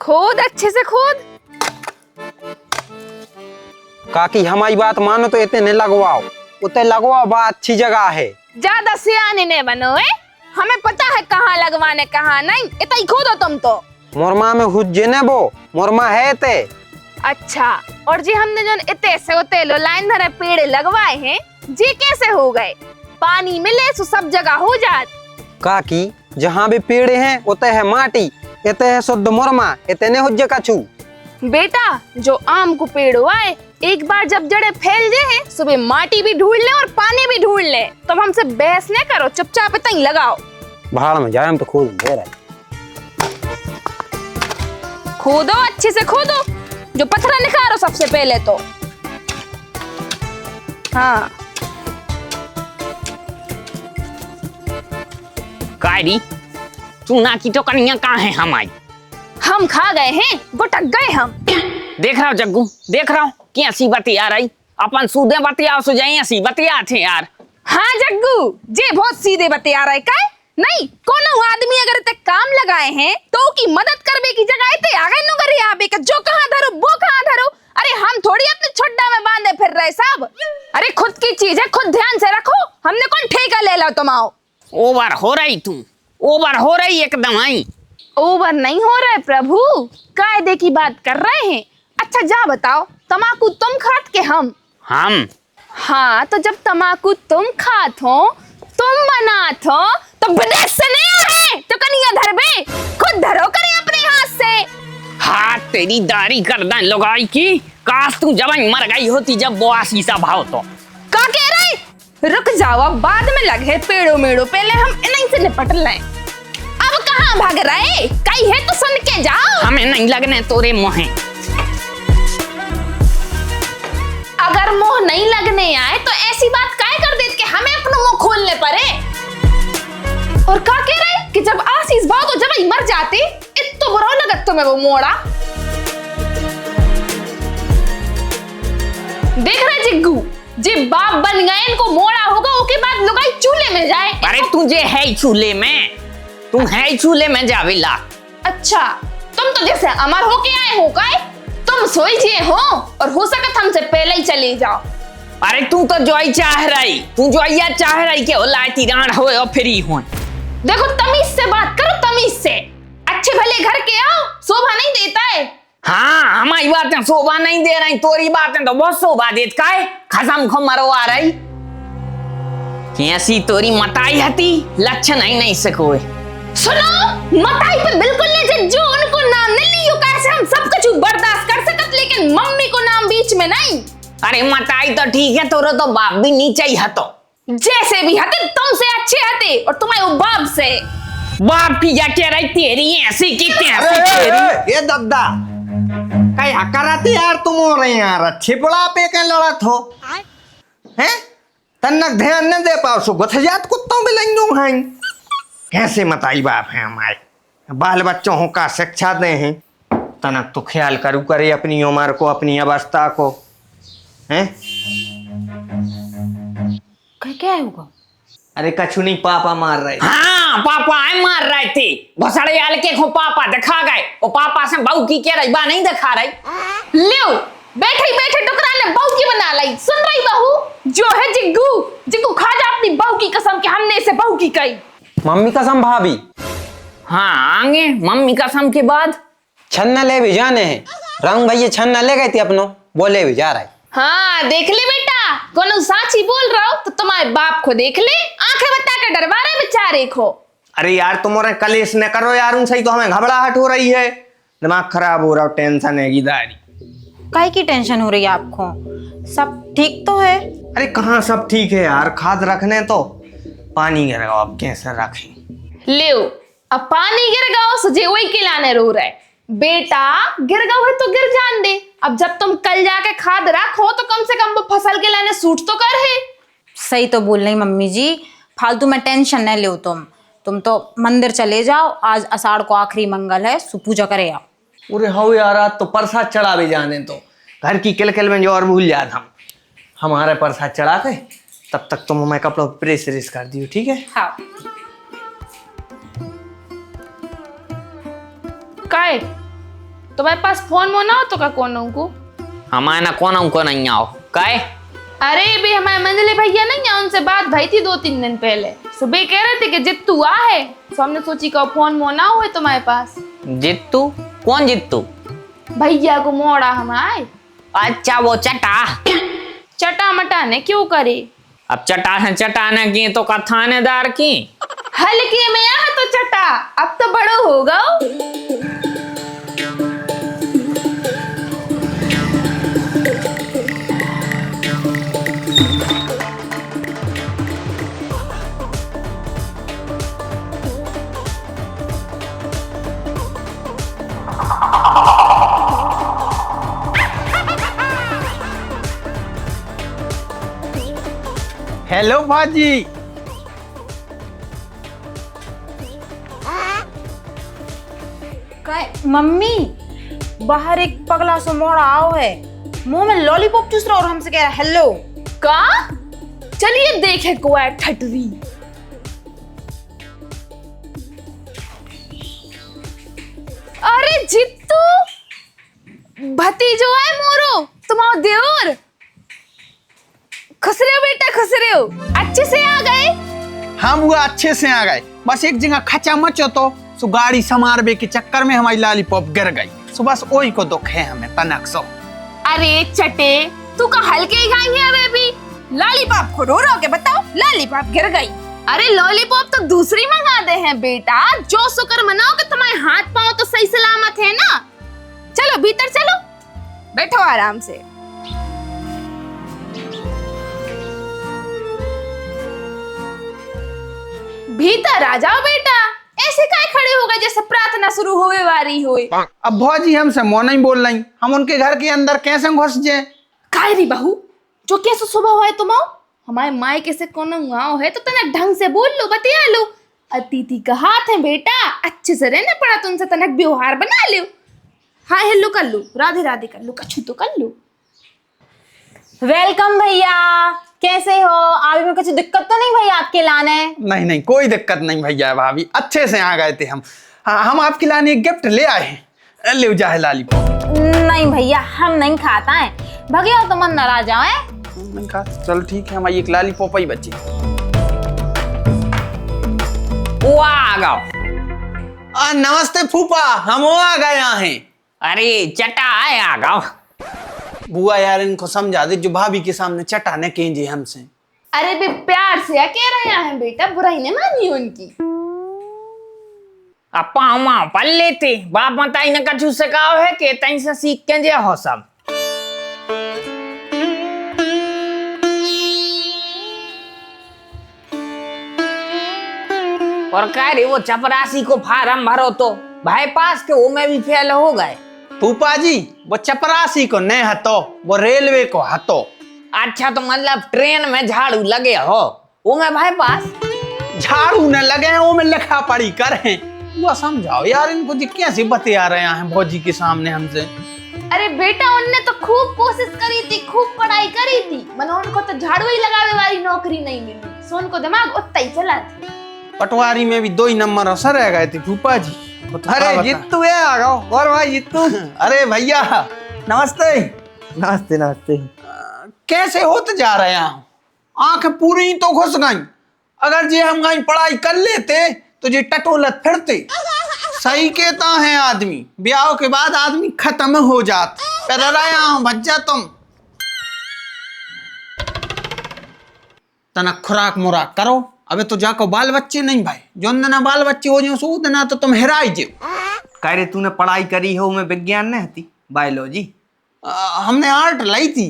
खोद अच्छे से खोद। काकी हमारी बात मानो तो इतने लगवाओ, उतने लगवाओ, बात अच्छी जगह है। ज्यादा सियाने नहीं बनो है, हमें पता है कहाँ लगवाने कहाँ नहीं। इतना ही खोदो तुम तो। मुरमा में हुज्जे ने वो मुरमा है ते। अच्छा, और जी हमने जो इतने से उते लो लाइन धरे पेड़ लगवाए हैं, जी कैसे हो गए? पानी मिले तो सब जगह हो जात। काकी जहाँ भी पेड़ हैं उते है माटी, इते है शुद्ध मुरमा, इतने हुज्जे कछु। बेटा जो आम को पेड़ हुआ है, एक बार जब जड़े फैल जाए सुबह माटी भी ढूंढ ले और पानी भी ढूंढ ले। तुम हमसे बहस न करो, चुपचाप इतना ही लगाओ। भाड़ में जाए हम तो खोद दे रहे। खोदो अच्छे से खोदो, जो पत्थर निकालो सबसे पहले तो। हाँ कायरी तू ना की तो कन्या कहाँ है हमारी? हम खा गए हैं, गुटक गए हम। देख रहा हूँ जग्गू, देख रहा हूँ कि ऐसी बतिया रही, अपन सूदे बतिया सो जाए ऐसी बतिया थे यार। हाँ जग्गू, जे बहुत सीधे बतिया रहे का नहीं। कोनो आदमी अगर ते काम लगाए हैं तो की मदद करबे की जगह ते आगे नो करे आबे का, जो कहां धरो वो कहां धरो। अरे हम थोड़ी अपने छोड्डा में बांधे फिर रहे साहब। अरे खुद की चीज है, खुद ध्यान से रखो, हमने कौन ठेका ले लो तुम आओ। ओवर हो रही तू, ओवर हो रही एकदम आई। ओवर नहीं हो रहा है प्रभु, कायदे की बात कर रहे हैं। अच्छा जा बताओ, तमाकू तुम खात के हम? हाँ, तो जब तमाकू तुम खात हो, तुम बनात हो, तो विदेश से नहीं आए तो कनिया धर बे, खुद धरो करे अपने हाथ से। हाथ तेरी दारी गर्दन लगाई की, काश तू जब मर गई होती जब वो आशीषा भाव तो। का कह रहे? रुक जाओ, अब बाद में लगे पेड़ों मेड़ों, पहले हम इन्हीं से निपट लें। अब कहाँ भाग रहे? कहीं है तो सुन के जाओ। हमें नहीं लगने तोरे मोहे। अगर मुंह नहीं लगने आए तो ऐसी बात काहे कर देते कि हमें अपना मुंह खोलने पड़े। और क्या कह रहे कि जब आशीष भाव तो जब ही मर जाते, इतना बुरा लगत तुम्हें वो मोड़ा। देख रहे जिग्गू, जी बाप बन गए, इनको मोड़ा होगा, उसके बाद लुगाई चूल्हे में जाए। अरे तुझे है चूल्हे में, तुम है चूल्हे में जावेला। अच्छा, तुम तो जैसे अमर होके आए हो काय, तुम सोई जिए हो और हो सकत हमसे पहले ही चले जाओ। अरे तू तो जोई चाह रही, तू जोइया चाह रही के हो लाती राण हो और फ्री हो। देखो तमीज से बात करो, तमीज से। अच्छे भले घर के आओ, शोभा नहीं देता है। हाँ, हमारी बातें शोभा नहीं दे रही, तोरी बातें तो बहुत शोभा देत का है। खसम खो मरवा रही कैसी तोरी मताई हती, लक्षण नहीं सकोए। सुनो, मताई पे बिल्कुल नहीं जे, जो उनको नाम नहीं लियो, कैसे हम सब कुछ बर्दाश्त कर सकत, लेकिन मम्मी को नाम बीच में नहीं। अरे मताई तो ठीक है, तोरो तो बाप भी नीचे ही हतो। जैसे भी हते तुमसे अच्छे हते, और तुम्हारे वो बाप से। बाप की क्या कह रही तेरी ऐसी की तैसी तेरी। ये दद्दा कई हकराती यार तुम हो रही यार, अच्छी बुढ़ा पे के लड़त हो हैं? तन्नक ध्यान न दे पाओ, सो गुथजात कुत्तों में लंगू हैं। कैसे मताई बाप हैं हमारे, बाल बच्चों हो का शिक्षा दे हैं, तनक तो ख्याल करू करे अपनी उम्र को, अपनी अवस्था को हैं। क्या होगा? अरे कछु नहीं, पापा मार रहे। हाँ, पापा आए मार रहे थे, घोसड़े आल के को पापा दिखा गए, और पापा से बहू की कह रही बा नहीं दिखा रही। लियो बैठे बैठे टुकड़ा ने बहू की बना लाई। सुन रही बहू जो है जिग्गू, जिग्गू खा जा अपनी बहू की कसम कि हमने इसे बहू की कही। मम्मी कसम भाभी। हाँ आगे मम्मी कसम के बाद छन्ना ले भी जाने हैं, रंग भैया छन्ना ले गए थे अपनो, बोले भी जा रहा है। हाँ देख ले बेटा, कोनो साची बोल रहा हो तो तुम्हारे बाप को देख ले, आंखें बता के डरवा रहे बेचारे को। अरे यार तुम्हारे कलेश न करो यार उनसे, ही तो हमें घबराहट हो रही है, दिमाग खराब हो रहा, टेंशन है गीदारी। काहे की टेंशन हो रही है आपको? सब ठीक तो है? अरे कहाँ सब ठीक है यार, खाद रखने तो पानी गिर गया, अब कैसे रखें। ले अब पानी गिर गया सजे वही खिलाने रो रहा है। बेटा गिर गया है तो गिर जान दे, अब जब तुम कल जाके खाद रखो तो कम से कम वो फसल के लाने सूट तो कर है। सही तो बोल रही मम्मी जी, फालतू में टेंशन न लो तुम तो मंदिर चले जाओ, आज आषाढ़ को आखिरी मंगल है, सु पूजा करे आओ। अरे हो यार, आज तो प्रसाद चढ़ा भी जाने, तो घर की किलकिल में जो और भूल जात हम हमारे प्रसाद चढ़ा के, तब तक तुम हमें कपड़ों प्रेस व्रेस कर दियो, ठीक है? हाँ। काय तुम्हारे पास फोन मोना हो तो का कौन को? हमारे ना कौन को नहीं आओ काय? अरे बे हमारे मंजले भैया नहीं है, उनसे बात भई थी 2-3 दिन पहले। सुबह कह रहे थे कि जित्तू आ है, तो हमने सोची का फोन मोना हो तुम्हारे पास। जित्तू? कौन जित्तू? भैया को मोड़ा हमारे। अच्छा वो चटा चटा मटा ने क्यों करे? अब चटाने की तो का थानेदार की हल्के में आ तो चटा, अब तो बड़ो होगा। हेलो भाजी। मम्मी बाहर एक पगला सा मोड़ा आओ है, मुंह में लॉलीपॉप चूस रहा और हमसे कह रहा है हेलो। का? चलिए देखे को है ठटरी। अरे जित्तू भतीजो है मोरो, तुम्हारा देवर। खुश रहे हो बेटा, खुश रहे हो? अच्छे से आ गए? हम वो अच्छे से आ गए, बस एक जगह खचा मचो तो सो गाड़ी समारबे के चक्कर में हमारी लॉलीपॉप गिर गई, सो बस वही को दुख है हमें तनक सो। अरे चटे, तू का हल्के ही खाई है बेबी। लॉलीपॉप को रो रो के बताओ, लॉलीपॉप गिर गई। अरे लॉलीपॉप तो दूसरी मंगा दे हैं बेटा, जो शुक्र मनाओ कि तुम्हारे हाथ पांव तो सही सलामत है ना। चलो भीतर चलो, बैठो आराम से। भीतर आ जाओ बेटा, ऐसे काहे खड़े हो गए जैसे प्रार्थना शुरू होवे वारी होए। अब भौजी हमसे मोन नहीं बोल रही, हम उनके घर के अंदर कैसे घुस जाए? काहे री बहू, जो कैसे स्वभाव है तुम? हमारे माई कैसे कोनो गाँव है तो तना ढंग से बोल लो, बतिया लो। अतिथि का हाथ है बेटा, अच्छे से रहना पड़ा तो उनसे तनक व्यवहार बना लो। हाँ हेलो कर लो, राधे राधे कर लो, कछु तो कर लो। वेलकम भैया, कैसे हो? अभी में कुछ दिक्कत तो नहीं भैया आपके लाने? नहीं नहीं कोई दिक्कत नहीं भैया भाभी, अच्छे से आ गए थे हम। हाँ, हम आपके लाने एक गिफ्ट ले आए हैं, ले जाए लॉलीपॉप। नहीं भैया हम नहीं खाता है, भैया तो मन नाराज आए। नहीं खा, चल ठीक है, हमारी एक लॉलीपॉप ही बची। वो आ गओ। नमस्ते फूफा, हम आ गए हैं। अरे चटा है आ गओ। बुआ यार इनको समझा दे, जो भाभी के सामने चटाने केंजे हमसे। अरे बे प्यार से क्या कह रहे हैं बेटा, बुराई नहीं मानी उनकी। अब पाँव पल लेते, बाप बताई न कछु से कहो है कि तई से सीख के जे हो सब। और कह रहे वो चपरासी को फार्म भरो तो भाई पास के वो में भी फेल हो गए। फूफा जी वो चपरासी को नहीं हतो, वो रेलवे को हतो। अच्छा तो मतलब ट्रेन में झाड़ू लगे हो, वो में भाई पास झाड़ू न लगे हैं, वो में लिखा पढ़ी करे। वो समझाओ यार इनको, जी कैसे बतिया रहे हैं भौजी के सामने हमसे। अरे बेटा उनने तो खूब कोशिश करी थी, खूब पढ़ाई करी थी, मनो उनको तो झाड़ू ही लगावे वाली नौकरी नहीं मिली, सो उनको दिमाग उतना ही चला थी। पटवारी में भी 2 ही नंबर असर रह गए थे फूफा जी। अरे जित्तू है आ गओ, और भाई जित्तू। अरे भैया नमस्ते। नमस्ते नमस्ते। कैसे होते जा रहे हैं? आंखें पूरी तो घुस गई। अगर जे हम कहीं पढ़ाई कर लेते तो जे टटोलत फिरते। सही कहता है आदमी, ब्याह के बाद आदमी खत्म हो जाता। भज्जा तुम तना खुराक मुराक करो, अबे तो जाको बाल बच्चे नहीं भाई, जो ना बाल बच्चे हो जाओ सो ना तो तुम हेराई जे। कह रहे तूने पढ़ाई करी हो, मैं विज्ञान नहीं हती बायोलॉजी। हमने आर्ट लाई थी।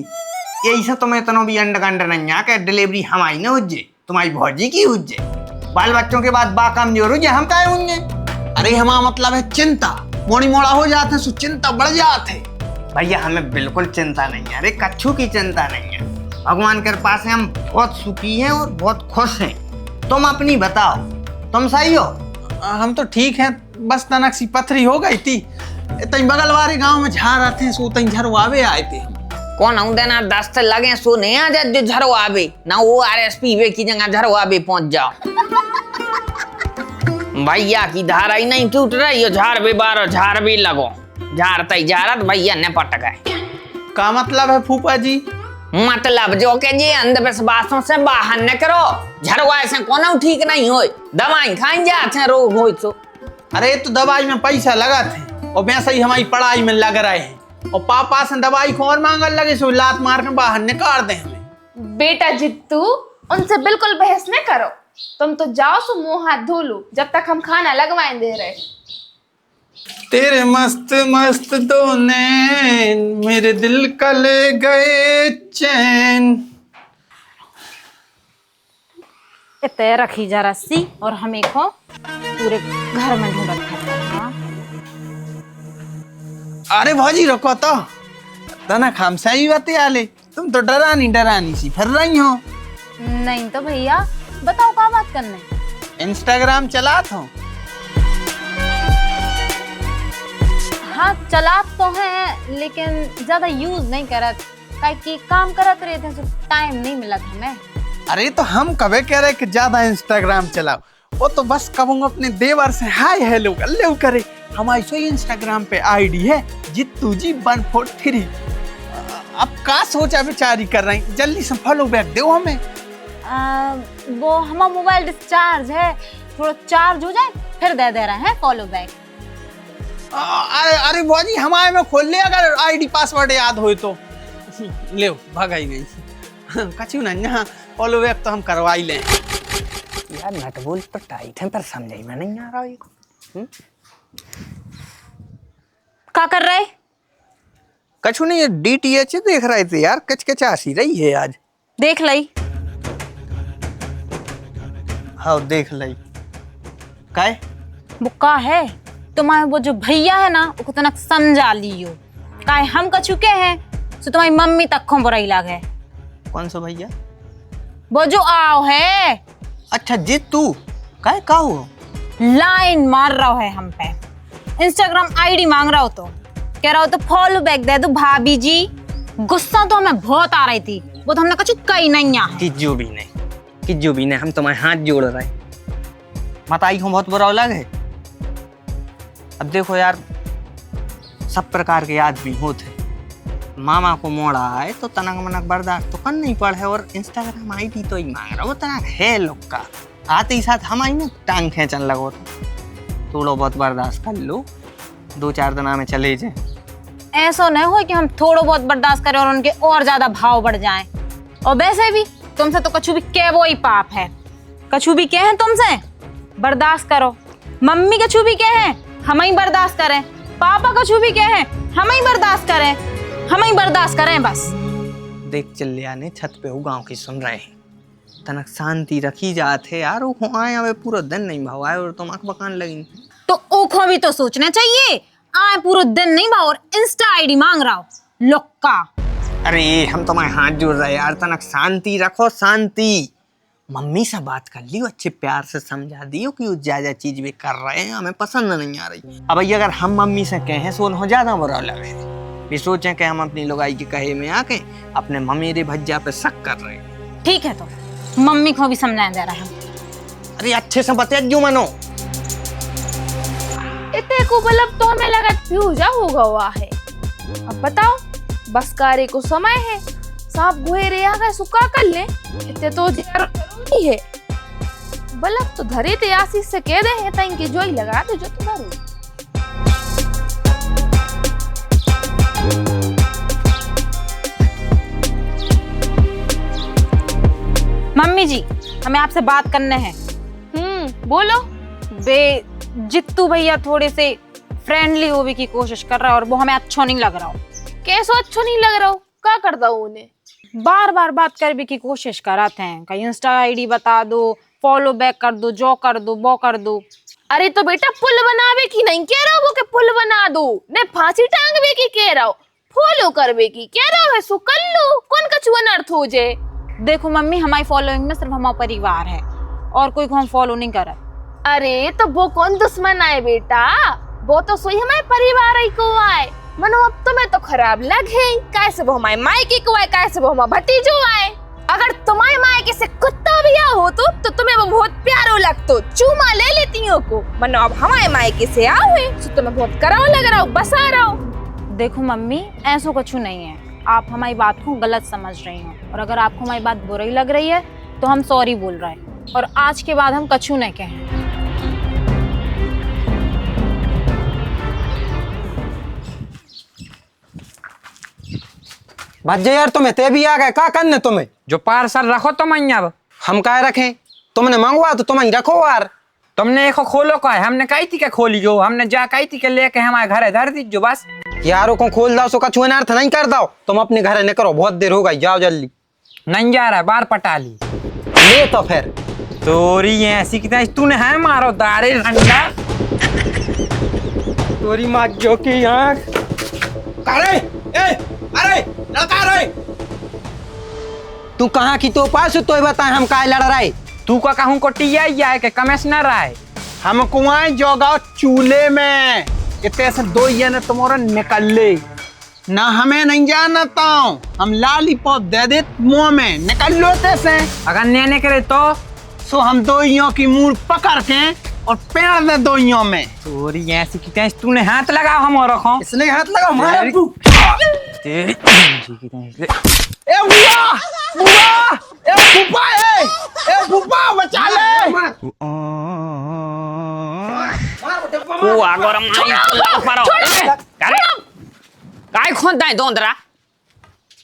यही से तुम्हें इतना भी अंडगंड नहीं आ के डिलीवरी हमारी न हुज्जे, तुम्हारी भौजी की हुज्जे। बाल बच्चों के बाद बा कमजोर हुज्जे, हम काहे होंगे? अरे हमारा मतलब है चिंता, मोड़ी मोड़ा हो जाते सो चिंता बढ़ जाते। भैया हमें बिल्कुल चिंता नहीं है, अरे कच्छू की चिंता नहीं है। भगवान के पास से हम बहुत सुखी हैं और बहुत खुश हैं। तुम अपनी बताओ, तुम सही हो? हम तो ठीक हैं, बस तनक सी पथरी हो गई थी। तई बगल वाले गांव में झाड़ आते हैं, सो तई झरवावे आए थे हम। कौन आउंदे ना दस्त लगे सो नहीं आ जा जो झरवावे ना, वो आरएसपी वे की जगह झरवावे पहुंच जाओ। भैया की धारा ही नहीं टूट रही हो, झाड़ भी बारो झाड़ भी लगो। जारत भैया ने पट गए। का मतलब है फूफा जी? मतलब जो के जी अंधविश्वासों से बाहर न करो, झड़वाए से कोनो ठीक नहीं हो, दवाई खाई जाते रोग हो तो। अरे तो दवाई में पैसा लगा थे और वैसे ही हमारी पढ़ाई में लग रहे हैं, और पापा से दवाई को और मांगने लगे सो लात मार के बाहर निकाल दे हमें। बेटा जित्तू, उनसे बिल्कुल बहस न करो, तुम तो जाओ सो मुंह हाथ धो लो जब तक हम खाना लगवाएं दे रहे। तेरे मस्त मस्त दो नैन मेरे दिल का ले गए चैन। इतने रखी जा रस्सी और हमें को पूरे घर में ढूंढ रखा। अरे भाजी रुको तो, तना खाम सही बातें आले, तुम तो डरानी सी फिर रही हो। नहीं तो भैया बताओ क्या बात करने। इंस्टाग्राम चला तो? हाँ चला तो है, लेकिन ज्यादा यूज नहीं करत, काहे कि काम करत रहे थे, टाइम नहीं मिला था हमें। अरे तो हम कभी कह रहे कि ज्यादा इंस्टाग्राम चलाओ, वो तो बस कहूँगा अपने देवर से हाय हेलो कर करे। हमारी सो इंस्टाग्राम पे आईडी है जित्तू जी 143। अब का सोचा बेचारी कर रही, जल्दी से फॉलो बैक दो हमें। वो हमारा मोबाइल डिस्चार्ज है, थोड़ा चार्ज हो जाए फिर दे रहे हैं फॉलो बैक। अरे बाजी हमारे में खोल ले, अगर आईडी पासवर्ड याद हो तो ले भगाई गई। कछु ना यहाँ फॉलो बैक तो हम करवा ही लें। यार नट बोल तो टाइट है, पर समझ में नहीं आ रहा है। क्या कर रहे? कछु नहीं, ये डीटीएच देख रहे थे यार, कचकचासी रही है आज। देख लई। हाँ देख लई। काय? वो का है तुम्हारे वो जो भैया है ना, वो तनक समझा लियो, काहे हम का चुके हैं सो तुम्हारी मम्मी तक को बुराई लागे। कौन सा भैया? वो जो आओ है। अच्छा जित्तू, काय का हुआ? लाइन मार रहा है हम पे, इंस्टाग्राम आईडी मांग रहा हो, तो कह रहा हो तो फॉलो बैक दे दो भाभी जी। गुस्सा तो हमें बहुत आ रही थी, वो तो हमने कछु कही नहीं है। किज्जू भी नहीं, हम तुम्हारे हाथ जोड़ रहे। मत आई को बहुत बुरा लगे। अब देखो यार, सब प्रकार के आदमी होते, मामा को मोड़ा आए तो तनक मनक बर्दाश्त तो कर नहीं पड़े, और इंस्टाग्राम आईडी तो ही मांग रहा, वो तनक है लोग का, आते ही साथ हम आई ना टांग खेचन लगो, तो थोड़ा बहुत बर्दाश्त कर लो, 2-4 दिन में चले जाए। ऐसा नहीं हो कि हम थोड़ा बहुत बर्दाश्त करें और उनके और ज्यादा भाव बढ़ जाएं। और वैसे भी तुमसे तो कछु भी कह वो ही पाप है, कछु भी कहें तुमसे बर्दाश्त करो, मम्मी कछु भी कहें हम ही बर्दाश्त करें, पापा कछु भी कहें हम ही बर्दाश्त करें बस। देख चल आने छत पे हो, गांव की सुन रहे हैं, तनक शांति रखी जाते यार, वो आए अबे पूरा दिन नहीं भवाए और तुम आंख बकान लगी, तो ओखो भी तो सोचना चाहिए, आए पूरा दिन नहीं भाव और इंस्टा आईडी मांग रहा हो लोक्का। अरे हम तुम्हारे हाथ जोड़ रहे यार, तनक शांति रखो, शांति। मम्मी से बात कर लियो, अच्छे प्यार से समझा दियो कि वो ज्यादा चीज भी कर रहे हैं, हमें पसंद नहीं आ रही। अब अगर हम मम्मी से कहें सोन हो ज्यादा बुरा लगे, भी सोचें कि हम अपनी लुगाई के कहे में आके अपने मम्मी रे भज्जा पे शक कर रहे हैं। ठीक है, तो मम्मी को भी समझा दे रहा है। अरे अच्छे से बता जो मनो। इतने को बलब तो हमें लगा फ्यूजा होगा हुआ है। अब बताओ, बस कार्य को समय है, सांप गुहेरे आ गए सुखा कर ले, इतने तो जरूरी है। बलब तो धरे थे, आशीष से कह दे है इनकी जो ही लगा दे जो तो धरो। मम्मी जी हमें आपसे बात करने हैं। बोलो। बे जित्तू भैया थोड़े से फ्रेंडली होने की कोशिश कर रहा है और वो हमें अच्छा नहीं लग रहा हो। कैसो अच्छा नहीं लग रहा हो? क्या करता हूँ उन्हें? बार बार बात करने की कोशिश कराते हैं, कहीं इंस्टा आईडी बता दो, फॉलो बैक कर दो, जो कर दो वो कर दो। अरे तो बेटा पुल बनावे की नहीं कह रहा हो कि पुल बना दो, ने फांसी टांगवे की कह रहा हो, फॉलो करवे की कह रहा है, सो कर लो, कौन कछु अनर्थ हो जाए। देखो मम्मी, हमारी फॉलोइंग में सिर्फ हमारा परिवार है और कोई को हम फॉलो नहीं कर। अरे तो वो कौन दुश्मन आए बेटा, वो तो सोई हमारे परिवार ही को आए। मनो अब तुम्हें तो खराब लगे, कैसे वो हमारे मायके को आए, कैसे वो हमारे भतीजो आए। अगर तुम्हारे मायके से कुत्ता भी हो तो तुम्हें वो बहुत प्यारो लगतो, चूमा ले लेती हो को, वरना अब हमारे मायके से आओ है तो तुम्हें बहुत कराओ लग रहा हो, बसा रहा हो। देखो मम्मी, ऐसा कुछ नहीं है, आप हमारी बात को गलत समझ रही हो, और अगर आपको हमारी बात बुरी लग रही है तो हम सॉरी बोल रहे हैं, और आज के बाद हम कछु नहीं कहें। भज्जे यार, तुम्हें ते भी आ गए, क्या करने तुम्हें? जो पार्सल रखो तुम अब। हम क्या रखें? तुमने मंगवा तो तुम रखो यार। तुमने एक खोलो का है, हमने कही थी के खोली जो, हमने जा कही थी के लेके हमारे घर धर दी जो बस। यारों को खोल दो, सो कछु अर्थ नहीं कर दो, तुम अपने घर न करो, बहुत देर हो गई, जाओ जल्दी। नहीं जा रहा है, बार पटा ली ले तो फिर तोरी ऐसी कितना तूने है मारो दारे ठंडा तोरी माँ जो की आँख। अरे अरे लड़का रे, तू कहाँ की तो पास तो बता, हम काय लड़ रहे? तू का कहूँ को टीआ है के कमिश्नर है? हम कुआं जोगाओ चूल्हे में इतने से दो ये न तुम्हारा निकल ले ना, हमें नहीं जानता हूँ, हम लालीपॉप दे दे मुंह में, निकल लो से। अगर नेने करे तो सो हम दोइयों की मूल पकड़ के और पेड़ दे दोइयों में। तोरी ऐसी कितना तूने हाथ लगाओ हम और रखो। इसने हाथ लगा हमारे तेरी ए बुआ बुआ, ए फूफा, ए फूफा बचा ले। वो आगोरम नहीं परो करे काय खोदा है दोंदरा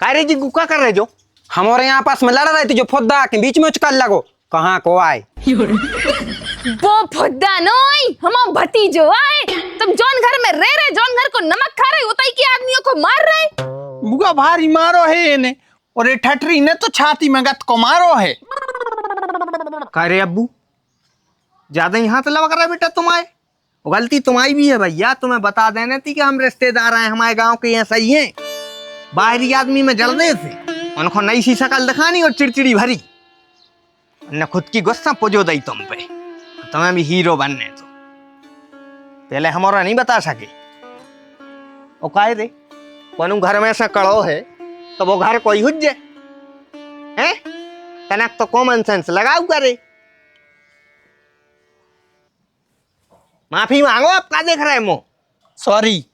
काय रे जी, गुस्सा कर रहे जो हमारे यहाँ पास में लड़ रहे थे, जो फुद्दा के बीच में उचकल लगो, कहाँ को आए? वो फुद्दा नहीं, हम भतीजो आए। तुम जौन घर में रह रहे, जौन घर को नमक खा रहे, उतई के आदमियों को मार रहे। बुआ भारी मारो है इन्हें, और ये ठटरी ने तो छाती में गत को मारो है। काय रे अब्बू, ज्यादा ही हाथ लगा रहा है बेटा तुम्हारे, गलती तुम्हारी भी है भैया, तुम्हें बता देने थी कि हम रिश्तेदार हैं, हमारे गांव के यहाँ सही हैं। बाहरी आदमी में जलने थे, उनको नई सी शकल दिखानी और चिड़चिड़ी भरी, न खुद की गुस्सा पुजो दई तुम पे, तुम्हें भी हीरो बनने तो पहले हमारा नहीं बता सके। ओ काय रे, कौन घर में ऐसा कड़ो है तो वो घर कोई हुज्जे हैं? तनक तो कॉमन सेंस लगाओ करे। माफी मांगो, आप क्या देख रहे हैं मुंह? सॉरी,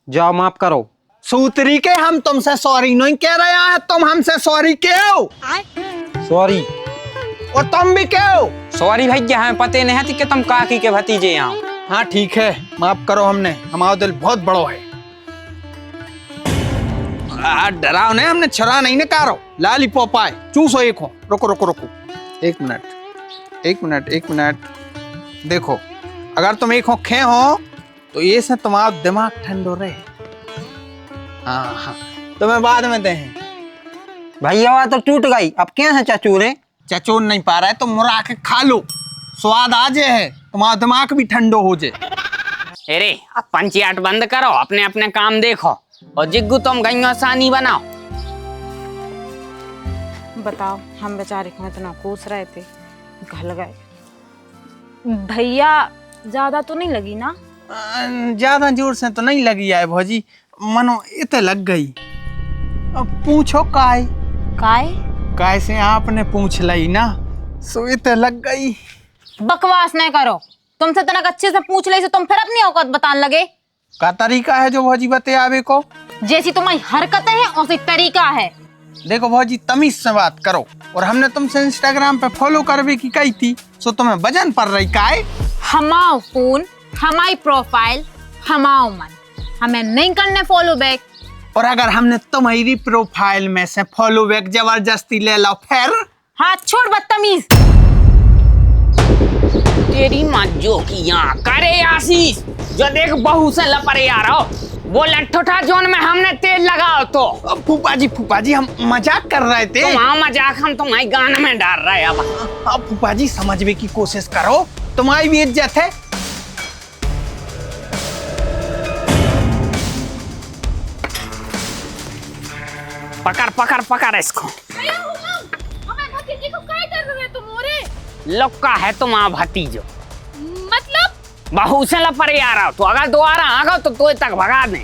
जाओ माफ करो। सूत्री के हम तुमसे सॉरी नहीं कह रहे हैं, तुम हमसे सॉरी क्यों? सॉरी। और तुम भी क्यों? सॉरी भैया, हमें पते नहीं थी कि तुम काकी के भतीजे यहाँ। हाँ ठीक है, माफ करो, हमने, हमारा दिल बहुत बड़ो है। डराओ नहीं, हमने छुरा नहीं निकारो, लालीपॉप आए, चूसो एक हो। रुको रुको रुको, एक मिनट एक मिनट एक मिनट, देखो अगर तुम एक हो खे हो तो ये से तुम्हारा दिमाग ठंडो रहे। हाँ हाँ, तुम्हें बाद में दे। भैया तो टूट गई, अब क्या है चाचू रे? चचोन नहीं पा रहा है तो मुरा के खा लो, स्वाद आ जाए, तुम्हारा दिमाग भी ठंडो हो जाए। अरे अब पंचायत बंद करो, अपने अपने काम देखो, और जिग्गू तुम गईयो सानी बनाओ। बताओ, हम बेचारे को इतना कोस रहे थे, गल गए। भैया ज्यादा तो नहीं लगी ना? ज्यादा जोर से तो नहीं लगी है भौजी, मनो इतने लग गई। अब पूछो काय काय से आपने पूछ ली ना, सो इतने लग गई। बकवास नहीं करो, तुमसे तनक अच्छे से पूछ ले, से तुम फिर अपनी औकात बताने लगे। का तरीका है जो भौजी बते आवे को? जैसी तुम्हारी हरकतें हैं उसी तरीका है। देखो भौजी, तमीज से बात करो, और हमने तुमसे इंस्टाग्राम पे फॉलो करवे की कही थी, सो तुम्हें वजन पड़ रही काय? हमाओ फोन, हमारी प्रोफाइल, हमाओ मन, हमें नहीं करने फॉलो बैक। और अगर हमने तुम्हारी प्रोफाइल में से फॉलो बैक जबरदस्ती ले लो फिर? हाथ छोड़ बदतमीज। तेरी माँ जो की यहाँ करे आशीष, जो देख बहू से लपरे आ रहा हो, वो लट्ठोठा जोन में हमने तेल लगाओ तो। फूफा जी हम मजाक कर रहे थे। तुम्हारा मजाक हम तुम्हारे गान में डाल रहे हैं। अब फूफा जी समझने की कोशिश करो, तुम्हारी भी इज्जत है। पकड़ पकड़ पकड़ इसको। लुक्का है तुम्हारा भतीजो, मतलब बहू से लपरे आ रहा हो, तो अगर दोबारा आ गो तो तक भगा दे।